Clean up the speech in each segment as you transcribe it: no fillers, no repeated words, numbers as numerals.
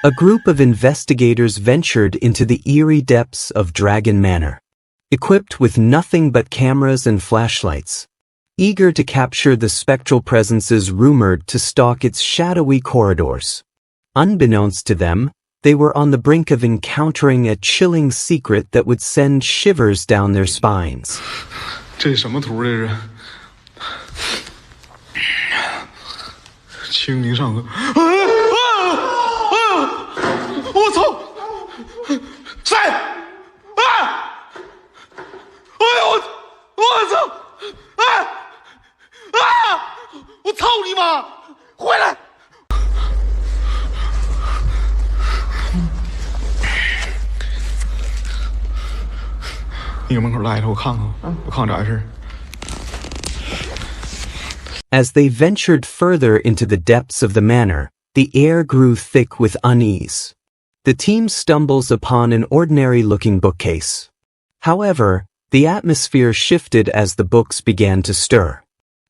A group of investigators ventured into the eerie depths of Dragon Manor, equipped with nothing but cameras and flashlights, eager to capture the spectral presences rumored to stalk its shadowy corridors. Unbeknownst to them, they were on the brink of encountering a chilling secret that would send shivers down their spines. 这什么图这是？清明上河。我操！谁？啊！哎呦我操！哎！啊！我操你妈！回来！你搁门口待着，我看看咋回事。As they ventured further into the depths of the manor, the air grew thick with unease. The team stumbles upon an ordinary-looking bookcase. However, the atmosphere shifted as the books began to stir.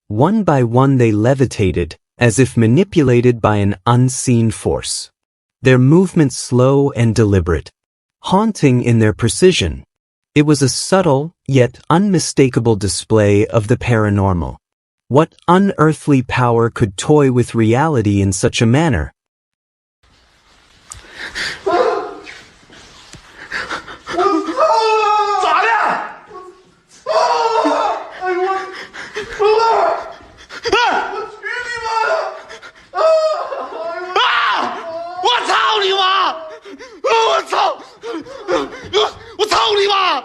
One by one they levitated, as if manipulated by an unseen force. Their movements slow and deliberate, haunting in their precision. It was a subtle, yet unmistakable display of the paranormal. What unearthly power could toy with reality in such a manner? 咋的？哎呦我去你妈的！我操你妈！我操！我操你妈！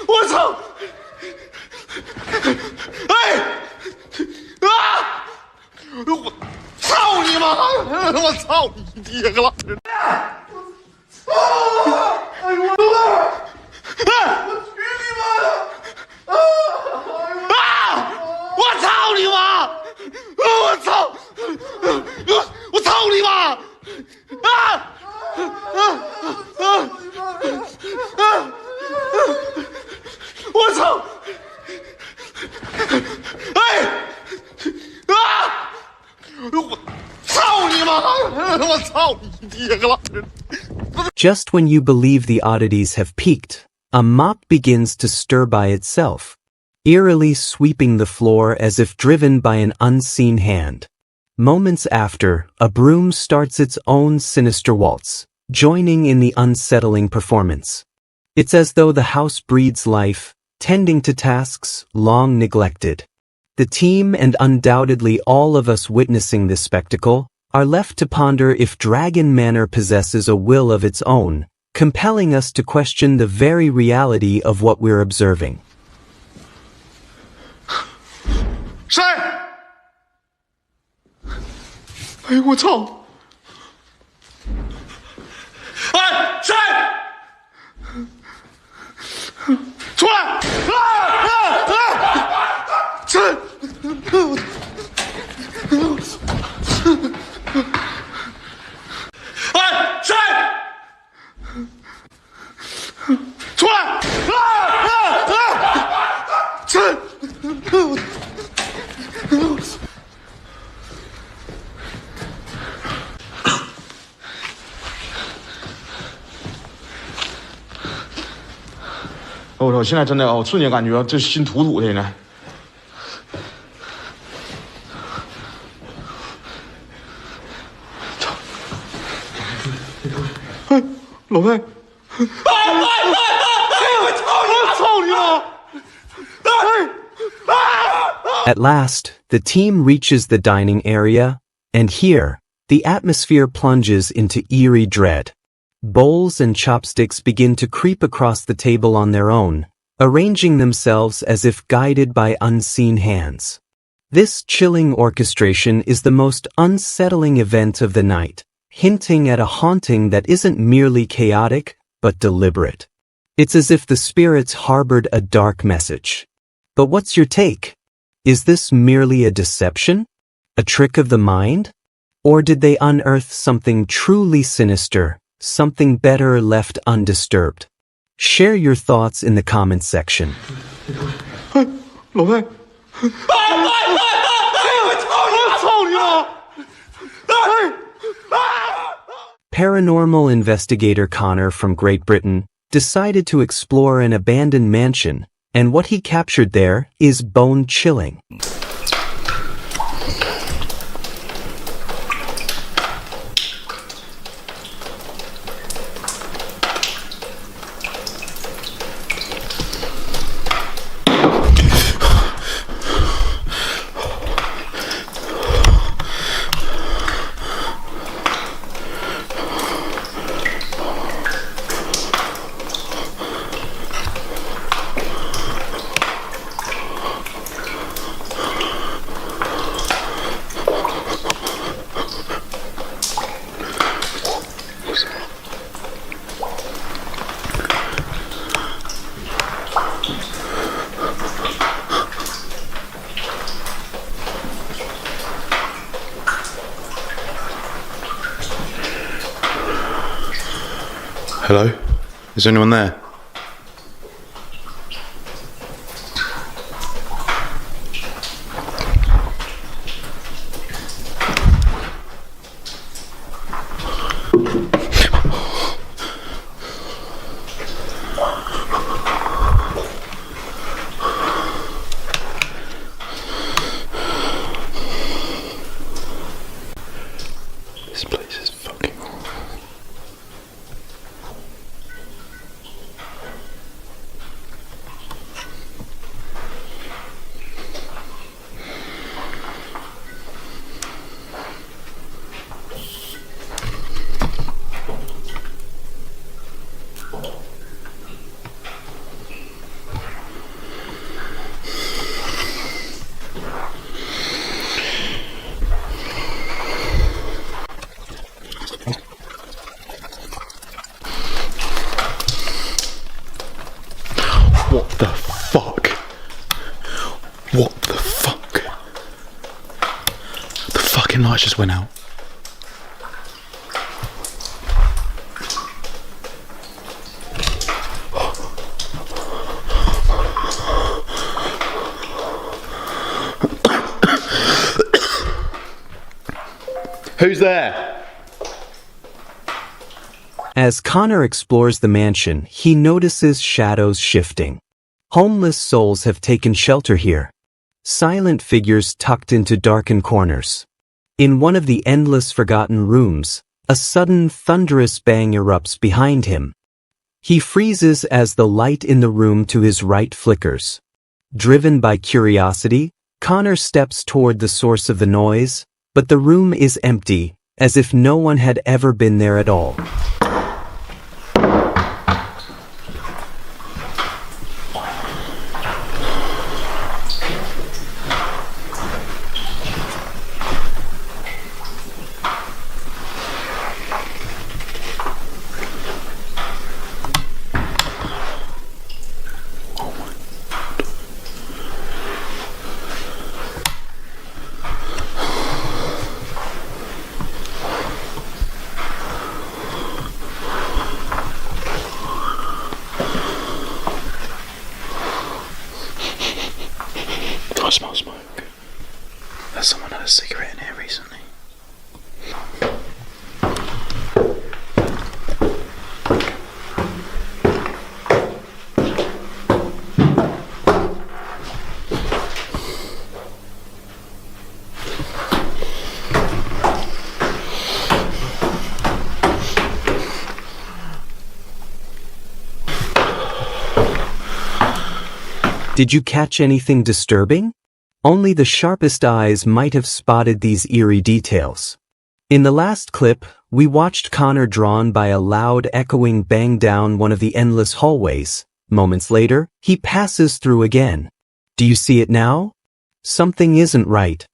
我操！哎！我操你妈！我操你爹个老子！哎呦我！我去你妈的！我操你妈！我操！我操你妈！我操！哎！我操你妈！我操你爹个老子！ Just when you believe the oddities have peaked, a mop begins to stir by itself, eerily sweeping the floor as if driven by an unseen hand. Moments after, a broom starts its own sinister waltz, joining in the unsettling performance. It's as though the house breathes life, tending to tasks long neglected. The team, and undoubtedly all of us witnessing this spectacle, are left to ponder if Dragon Manor possesses a will of its own, compelling us to question the very reality of what we're observing. 谁？哎呦我操！哎，谁？出来！谁？哎，谁？出来！谁？我操！现在真的，我瞬间感觉这心土土的呢。操！哎，老魏！我操你妈！ At last, the team reaches the dining area, and here, the atmosphere plunges into eerie dread. Bowls and chopsticks begin to creep across the table on their own, arranging themselves as if guided by unseen hands. This chilling orchestration is the most unsettling event of the night, hinting at a haunting that isn't merely chaotic, but deliberate. It's as if the spirits harbored a dark message. But what's your take? Is this merely a deception? A trick of the mind? Or did they unearth something truly sinister, something better left undisturbed? Share your thoughts in the comments section. 老魏， Paranormal investigator Connor from Great Britain decided to explore an abandoned mansion, and what he captured there is bone-chilling. Hello? Is anyone there? This place is fucking awful. What the fuck? What the fuck? The fucking lights just went out. Who's there? As Connor explores the mansion, he notices shadows shifting. Homeless souls have taken shelter here. Silent figures tucked into darkened corners. In one of the endless forgotten rooms, a sudden thunderous bang erupts behind him. He freezes as the light in the room to his right flickers. Driven by curiosity, Connor steps toward the source of the noise, but the room is empty, as if no one had ever been there at all. I smell smoke. Has someone had a cigarette in here recently? Did you catch anything disturbing? Only the sharpest eyes might have spotted these eerie details. In the last clip, we watched Connor drawn by a loud echoing bang down one of the endless hallways. Moments later, he passes through again. Do you see it now? Something isn't right.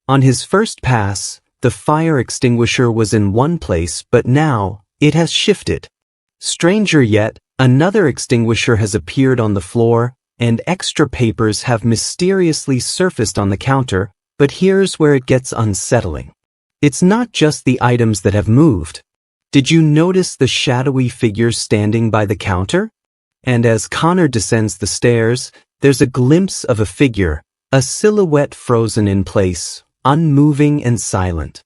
On his first pass, the fire extinguisher was in one place, but now, it has shifted. Stranger yet, another extinguisher has appeared on the floor, and extra papers have mysteriously surfaced on the counter, but here's where it gets unsettling. It's not just the items that have moved. Did you notice the shadowy figure standing by the counter? And as Connor descends the stairs, there's a glimpse of a figure, A silhouette frozen in place, unmoving and silent.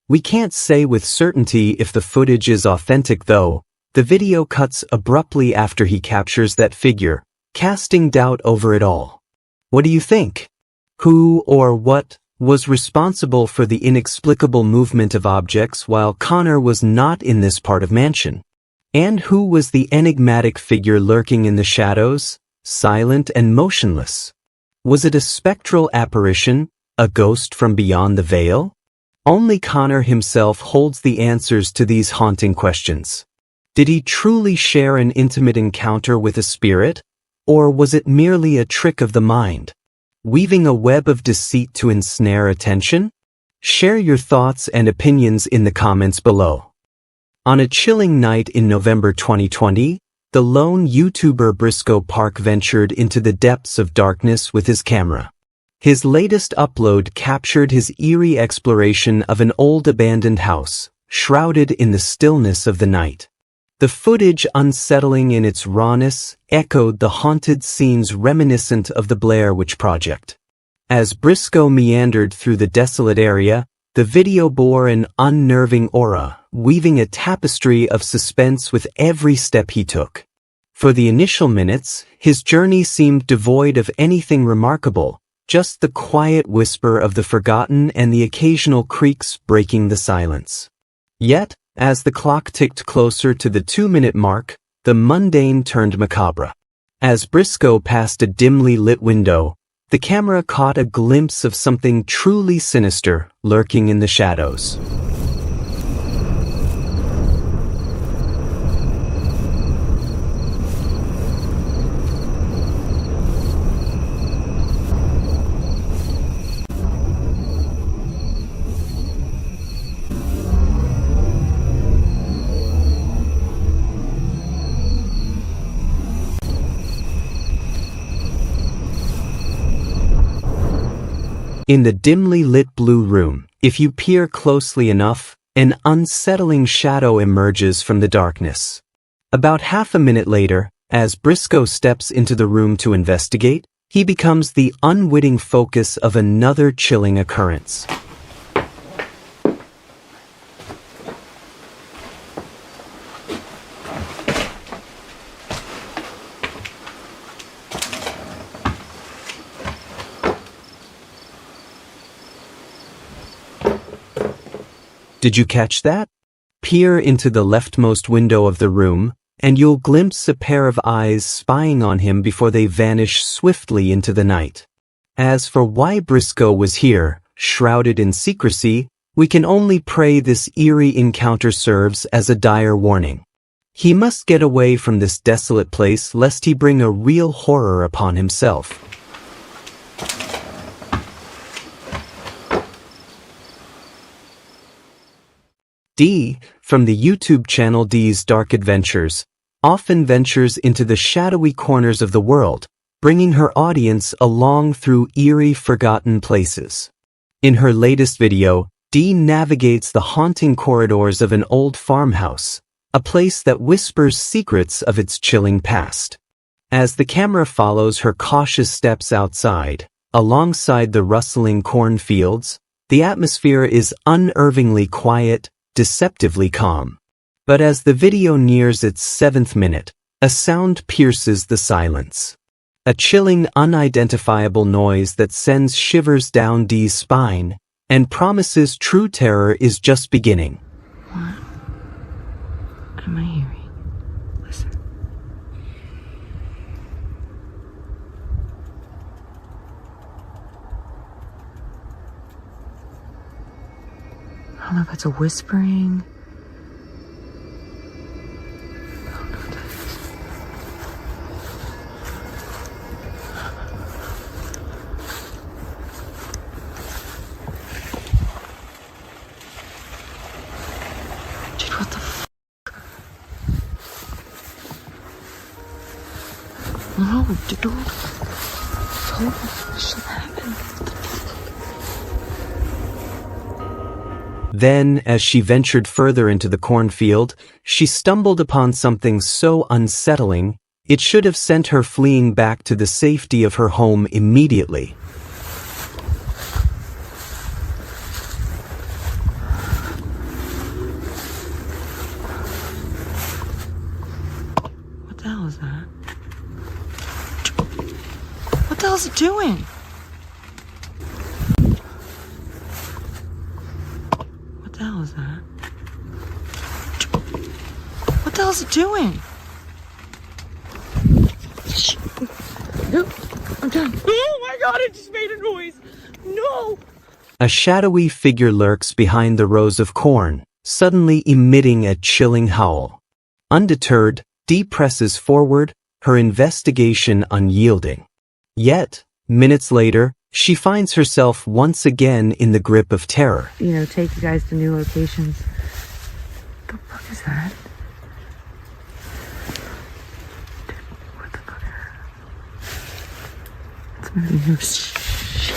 We can't say with certainty if the footage is authentic though. The video cuts abruptly after he captures that figure, casting doubt over it all. What do you think? Who or what was responsible for the inexplicable movement of objects while Connor was not in this part of mansion? And who was the enigmatic figure lurking in the shadows, silent and motionless? Was it a spectral apparition, a ghost from beyond the veil? Only Connor himself holds the answers to these haunting questions. Did he truly share an intimate encounter with a spirit? Or was it merely a trick of the mind, weaving a web of deceit to ensnare attention? Share your thoughts and opinions in the comments below. On a chilling night in November 2020, the lone YouTuber Briscoe Park ventured into the depths of darkness with his camera. His latest upload captured his eerie exploration of an old abandoned house, shrouded in the stillness of the night. The footage, unsettling in its rawness, echoed the haunted scenes reminiscent of the Blair Witch Project. As Briscoe meandered through the desolate area, the video bore an unnerving aura, weaving a tapestry of suspense with every step he took. For the initial minutes, his journey seemed devoid of anything remarkable, just the quiet whisper of the forgotten and the occasional creaks breaking the silence. Yet, as the clock ticked closer to the 2-minute mark, the mundane turned macabre. As Briscoe passed a dimly lit window, the camera caught a glimpse of something truly sinister lurking in the shadows. In the dimly lit blue room, if you peer closely enough, an unsettling shadow emerges from the darkness. About half a minute later, as Briscoe steps into the room to investigate, he becomes the unwitting focus of another chilling occurrence. Did you catch that? Peer into the leftmost window of the room, and you'll glimpse a pair of eyes spying on him before they vanish swiftly into the night. As for why Briscoe was here, shrouded in secrecy, we can only pray this eerie encounter serves as a dire warning. He must get away from this desolate place lest he bring a real horror upon himself. Dee, from the YouTube channel Dee's Dark Adventures, often ventures into the shadowy corners of the world, bringing her audience along through eerie, forgotten places. In her latest video, Dee navigates the haunting corridors of an old farmhouse, a place that whispers secrets of its chilling past. As the camera follows her cautious steps outside, alongside the rustling cornfields, the atmosphere is unnervingly quiet, deceptively calm. But as the video nears its 7th minute, a sound pierces the silence. A chilling, unidentifiable noise that sends shivers down Dee's spine and promises true terror is just beginning. What am I hearing? Listen. I don't know if it's a whispering. I don't know what that is. Dude, what the f***? No, dude. This shouldn't happen. Then, as she ventured further into the cornfield, she stumbled upon something so unsettling, it should have sent her fleeing back to the safety of her home immediately. the hell is that? What the hell is it doing? What the hell is that? What the hell is it doing? I'm done. Oh my god, it just made a noise. No! A shadowy figure lurks behind the rows of corn, suddenly emitting a chilling howl. Undeterred, Dee presses forward, her investigation unyielding. Yet, minutes later, she finds herself once again in the grip of terror. Take you guys to new locations. What the fuck is that? What the fuck? It's moving. Oh, shit.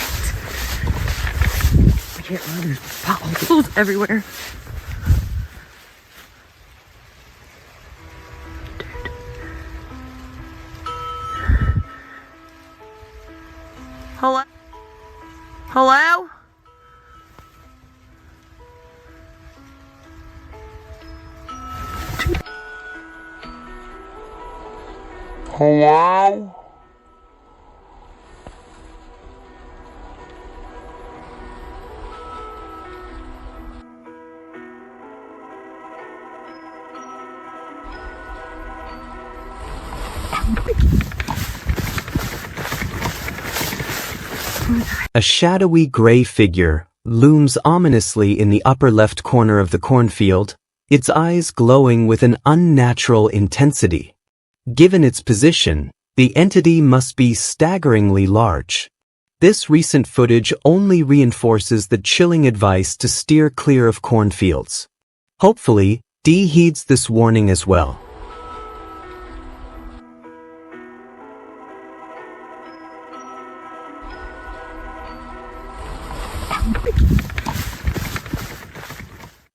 I can't run. There's potholes everywhere. Hello? Hello? Hello? A shadowy gray figure looms ominously in the upper left corner of the cornfield, its eyes glowing with an unnatural intensity. Given its position, the entity must be staggeringly large. This recent footage only reinforces the chilling advice to steer clear of cornfields. Hopefully, Dee heeds this warning as well.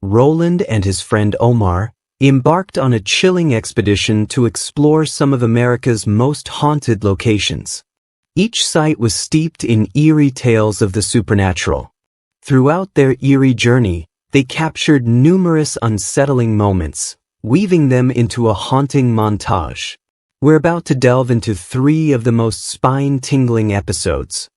Roland and his friend Omar embarked on a chilling expedition to explore some of America's most haunted locations. Each site was steeped in eerie tales of the supernatural. Throughout their eerie journey, they captured numerous unsettling moments, weaving them into a haunting montage. We're about to delve into 3 of the most spine-tingling episodes.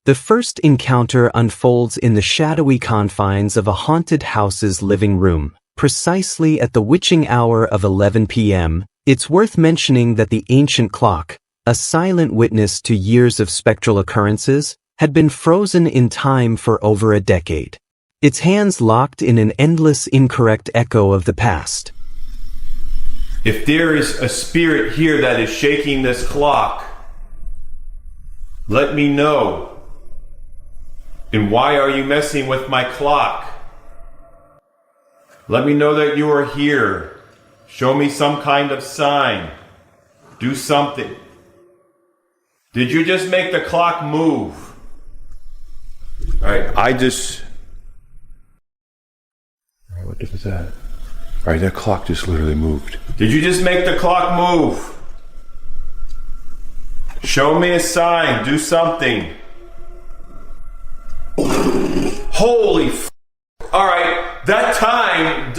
The first encounter unfolds in the shadowy confines of a haunted house's living room, precisely at the witching hour of 11 p.m. It's worth mentioning that the ancient clock, a silent witness to years of spectral occurrences, had been frozen in time for over a decade. Its hands locked in an endless incorrect echo of the past. If there is a spirit here that is shaking this clock, let me know. And why are you messing with my clock? Let me know that you are here. Show me some kind of sign. Do something. Did you just make the clock move? Alright, Alright, what was that? Alright, that clock just literally moved. Did you just make the clock move? Show me a sign. Do something. Holy f***. Alright, that time,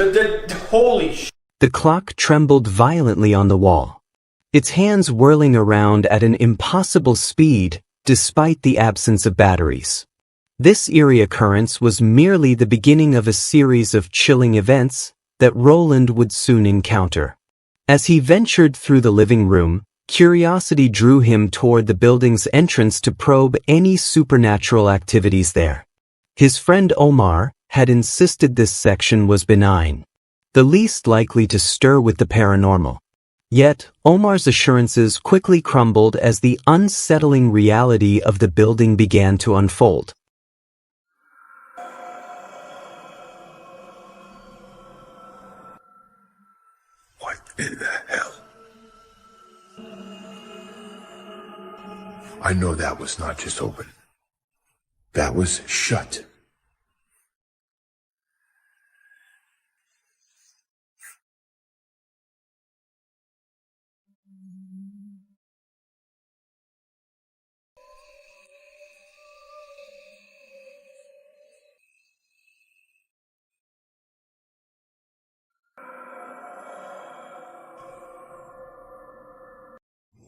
holy sh**. The clock trembled violently on the wall, its hands whirling around at an impossible speed despite the absence of batteries. This eerie occurrence was merely the beginning of a series of chilling events that Roland would soon encounter. As he ventured through the living room, curiosity drew him toward the building's entrance to probe any supernatural activities there. His friend Omar had insisted this section was benign, the least likely to stir with the paranormal. Yet, Omar's assurances quickly crumbled as the unsettling reality of the building began to unfold. What in the hell? I know that was not just open. That was shut.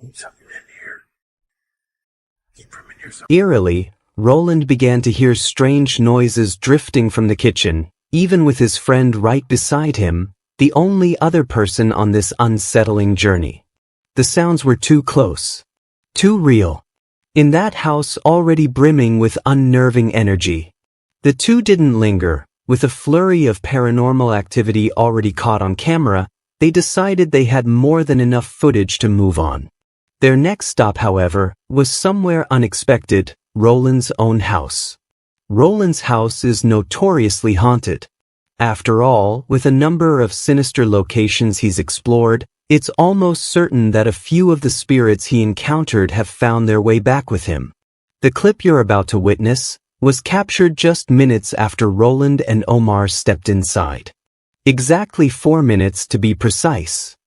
Something in here. Keep from in here. Eerily, Roland began to hear strange noises drifting from the kitchen, even with his friend right beside him, the only other person on this unsettling journey. The sounds were too close. Too real. In that house already brimming with unnerving energy. The two didn't linger. With a flurry of paranormal activity already caught on camera, they decided they had more than enough footage to move on. Their next stop, however, was somewhere unexpected, Roland's own house. Roland's house is notoriously haunted. After all, with a number of sinister locations he's explored, it's almost certain that a few of the spirits he encountered have found their way back with him. The clip you're about to witness was captured just minutes after Roland and Omar stepped inside. Exactly 4 minutes to be precise.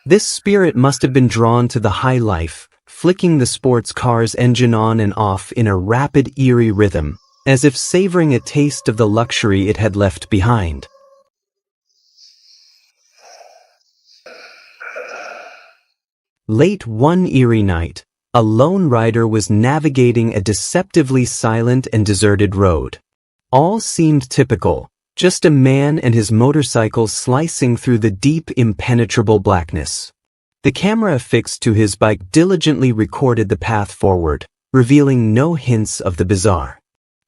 This spirit must have been drawn to the high life, flicking the sports car's engine on and off in a rapid, eerie rhythm, as if savoring a taste of the luxury it had left behind. Late one eerie night, a lone rider was navigating a deceptively silent and deserted road. All seemed typical. Just a man and his motorcycle slicing through the deep, impenetrable blackness. The camera affixed to his bike diligently recorded the path forward, revealing no hints of the bizarre.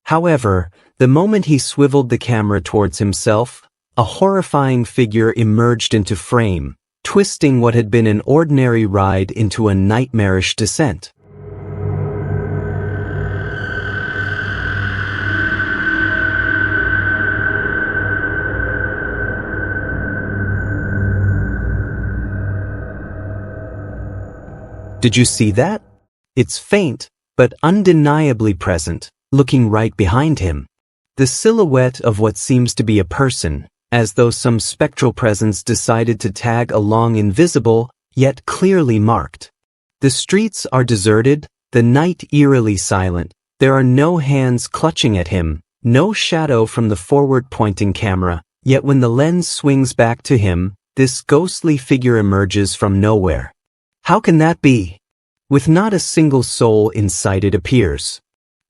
However, the moment he swiveled the camera towards himself, a horrifying figure emerged into frame, twisting what had been an ordinary ride into a nightmarish descent. Did you see that? It's faint, but undeniably present, looking right behind him. The silhouette of what seems to be a person, as though some spectral presence decided to tag along, invisible, yet clearly marked. The streets are deserted, the night eerily silent. There are no hands clutching at him, no shadow from the forward-pointing camera, yet when the lens swings back to him, this ghostly figure emerges from nowhere. How can that be? With not a single soul in sight, it appears.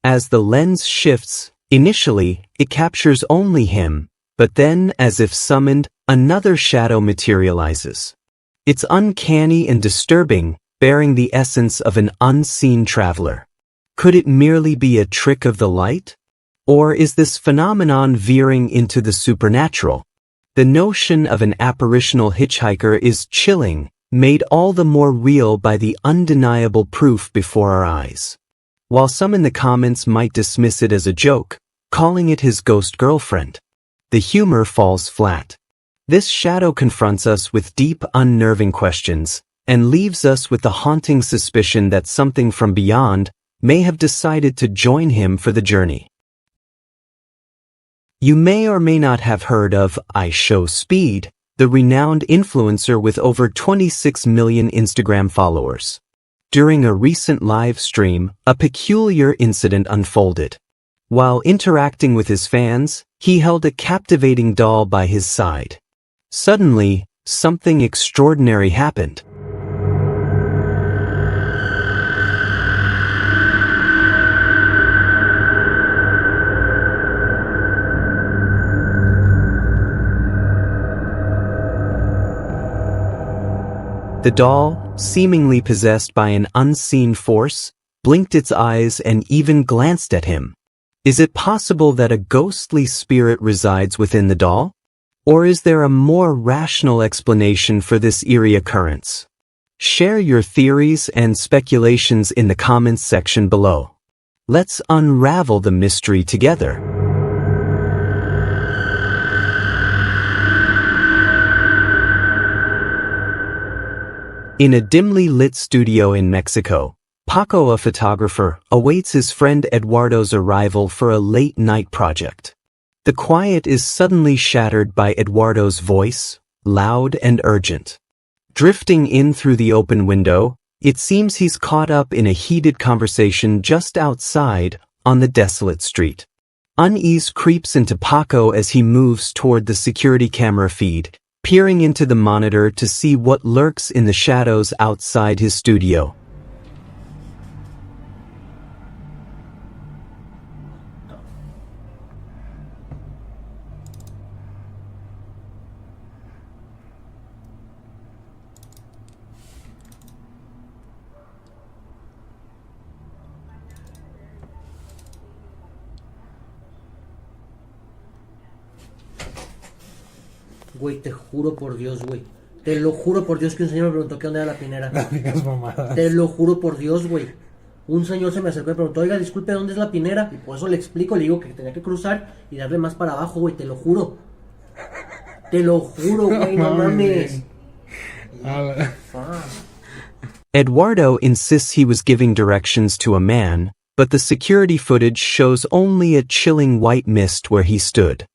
As the lens shifts, initially, it captures only him, but then, as if summoned, another shadow materializes. It's uncanny and disturbing, bearing the essence of an unseen traveler. Could it merely be a trick of the light? Or is this phenomenon veering into the supernatural? The notion of an apparitional hitchhiker is chilling, made all the more real by the undeniable proof before our eyes. While some in the comments might dismiss it as a joke, calling it his ghost girlfriend, the humor falls flat. This shadow confronts us with deep, unnerving questions, and leaves us with the haunting suspicion that something from beyond may have decided to join him for the journey. You may or may not have heard of IShowSpeed, the renowned influencer with over 26 million Instagram followers. During a recent live stream, a peculiar incident unfolded. While interacting with his fans, he held a captivating doll by his side. Suddenly, something extraordinary happened. The doll, seemingly possessed by an unseen force, blinked its eyes and even glanced at him. Is it possible that a ghostly spirit resides within the doll? Or is there a more rational explanation for this eerie occurrence? Share your theories and speculations in the comments section below. Let's unravel the mystery together. In a dimly lit studio in Mexico, Paco, a photographer, awaits his friend Eduardo's arrival for a late-night project. The quiet is suddenly shattered by Eduardo's voice, loud and urgent. Drifting in through the open window, it seems he's caught up in a heated conversation just outside on the desolate street. Unease creeps into Paco as he moves toward the security camera feed, peering into the monitor to see what lurks in the shadows outside his studio. Güey, te juro por Dios, güey. Te lo juro por Dios que un señor me preguntó qué onda era la pinera. No digas mamadas. Te lo juro por Dios, güey. Un señor se me acercó y me preguntó, oiga, disculpe, ¿dónde es la pinera? Y por eso le explico, le digo que tenía que cruzar y darle más para abajo, güey, te lo juro. Te lo juro, güey, no mames. Eduardo insists he was giving directions to a man, but the security footage shows only a chilling white mist where he stood.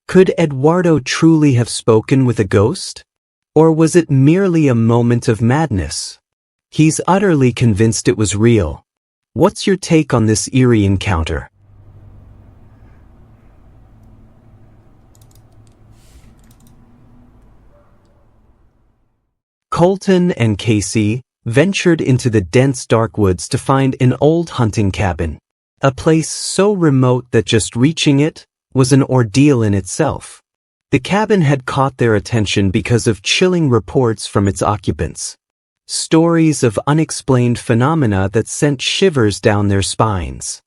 Could Eduardo truly have spoken with a ghost? Or was it merely a moment of madness? He's utterly convinced it was real. What's your take on this eerie encounter? Colton and Casey ventured into the dense dark woods to find an old hunting cabin, a place so remote that just reaching it was an ordeal in itself. The cabin had caught their attention because of chilling reports from its occupants. Stories of unexplained phenomena that sent shivers down their spines.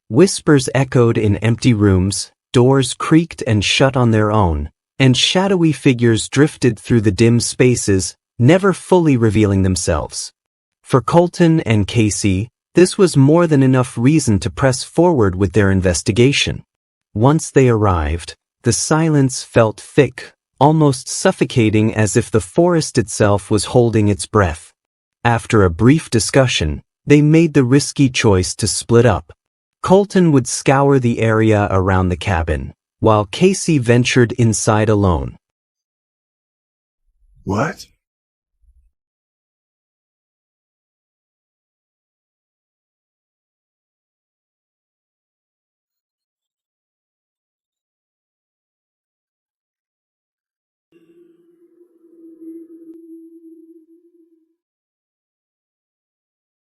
Whispers echoed in empty rooms, doors creaked and shut on their own, and shadowy figures drifted through the dim spaces, never fully revealing themselves. For Colton and Casey, this was more than enough reason to press forward with their investigation. Once they arrived, the silence felt thick, almost suffocating, as if the forest itself was holding its breath. After a brief discussion, they made the risky choice to split up. Colton would scour the area around the cabin, while Casey ventured inside alone. What?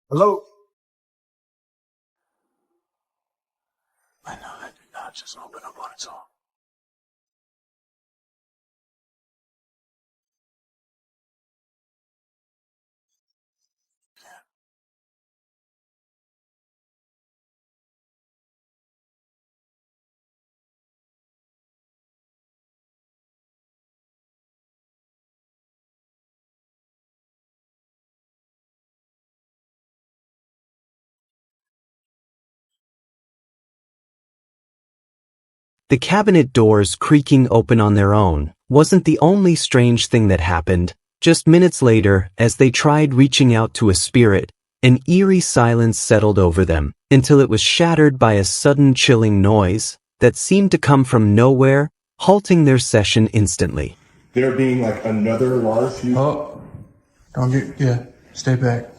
Hello? I know that did not just open up on its own. The cabinet doors creaking open on their own wasn't the only strange thing that happened. Just minutes later, as they tried reaching out to a spirit, an eerie silence settled over them, until it was shattered by a sudden chilling noise that seemed to come from nowhere, halting their session instantly. There being like another large... Oh, don't get... Yeah, stay back.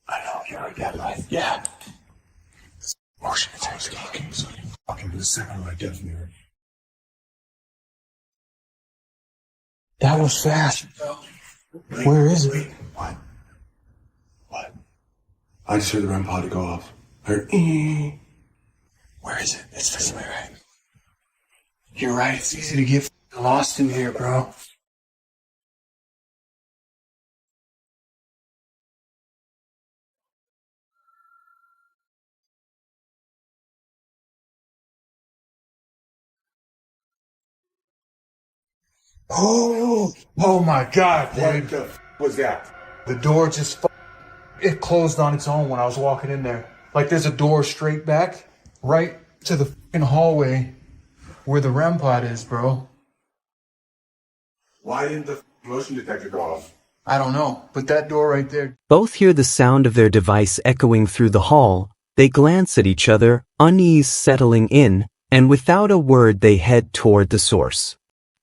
I know, you heard that right? Yeah. Motion takes talking, so you fucking do the second right death mirror. That was fast. Where is it? What? What? I just heard the REM pod go off. I heard Where is it? It's this way, right? You're right. It's easy to get lost in here, bro. Oh my God, dude. What the was that? The door just it closed on its own when I was walking in there. Like there's a door straight back, right to the fucking hallway where the REM pod is, bro. Why didn't the motion detector go off? I don't know, but that door right there. Both hear the sound of their device echoing through the hall. They glance at each other, unease settling in, and without a word they head toward the source.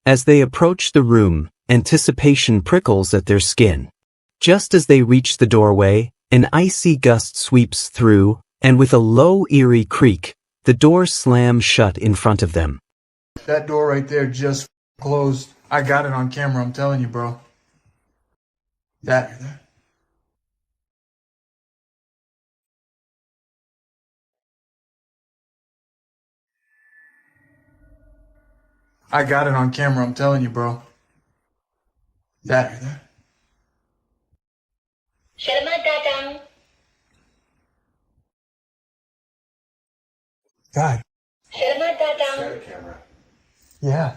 As they approach the room, anticipation prickles at their skin. Just as they reach the doorway, an icy gust sweeps through, and with a low, eerie creak, the door slams shut in front of them. That door right there just closed. I got it on camera, I'm telling you, bro. That. I got it on camera, I'm telling you, bro. That. Selamat datang. God. Selamat datang. Camera. Yeah.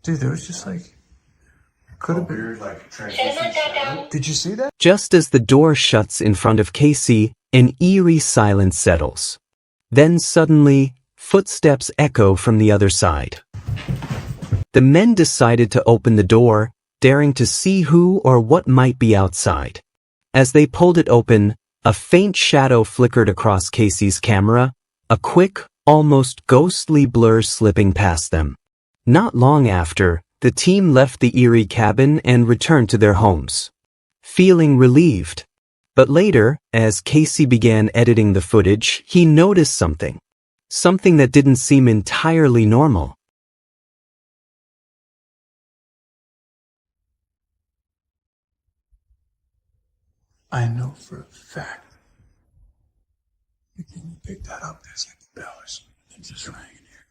Dude, there was just like, could have been. Weird, like Selamat datang. Did you see that? Just as the door shuts in front of Casey, an eerie silence settles. Then suddenly, footsteps echo from the other side. The men decided to open the door, daring to see who or what might be outside. As they pulled it open, a faint shadow flickered across Casey's camera, a quick, almost ghostly blur slipping past them. Not long after, the team left the eerie cabin and returned to their homes, feeling relieved. But later, as Casey began editing the footage, he noticed something that didn't seem entirely normal. I know for a fact. Can you pick that up? There's like the bell or something that just rang in here.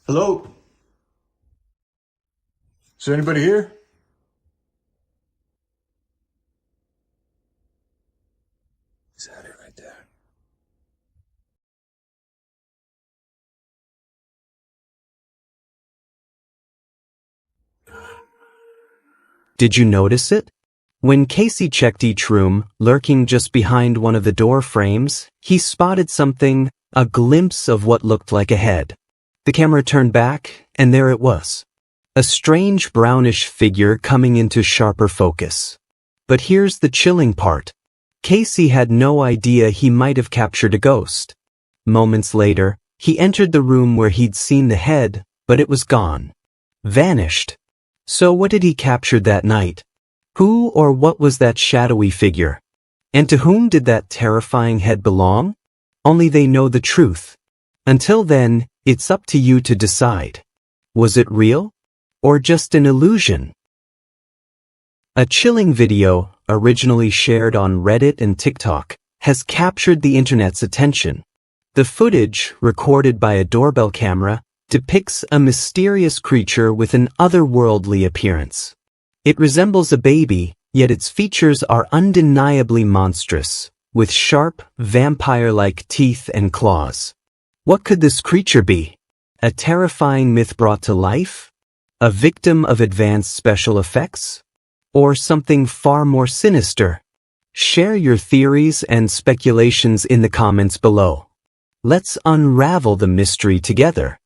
Hello? Is there anybody here? Is that it right there? Did you notice it? When Casey checked each room, lurking just behind one of the door frames, he spotted something, a glimpse of what looked like a head. The camera turned back, and there it was. A strange brownish figure coming into sharper focus. But here's the chilling part. Casey had no idea he might have captured a ghost. Moments later, he entered the room where he'd seen the head, but it was gone. Vanished. So what did he capture that night? Who or what was that shadowy figure? And to whom did that terrifying head belong? Only they know the truth. Until then, it's up to you to decide. Was it real? Or just an illusion? A chilling video, originally shared on Reddit and TikTok, has captured the internet's attention. The footage, recorded by a doorbell camera, depicts a mysterious creature with an otherworldly appearance. It resembles a baby, yet its features are undeniably monstrous, with sharp, vampire-like teeth and claws. What could this creature be? A terrifying myth brought to life? A victim of advanced special effects? Or something far more sinister? Share your theories and speculations in the comments below. Let's unravel the mystery together.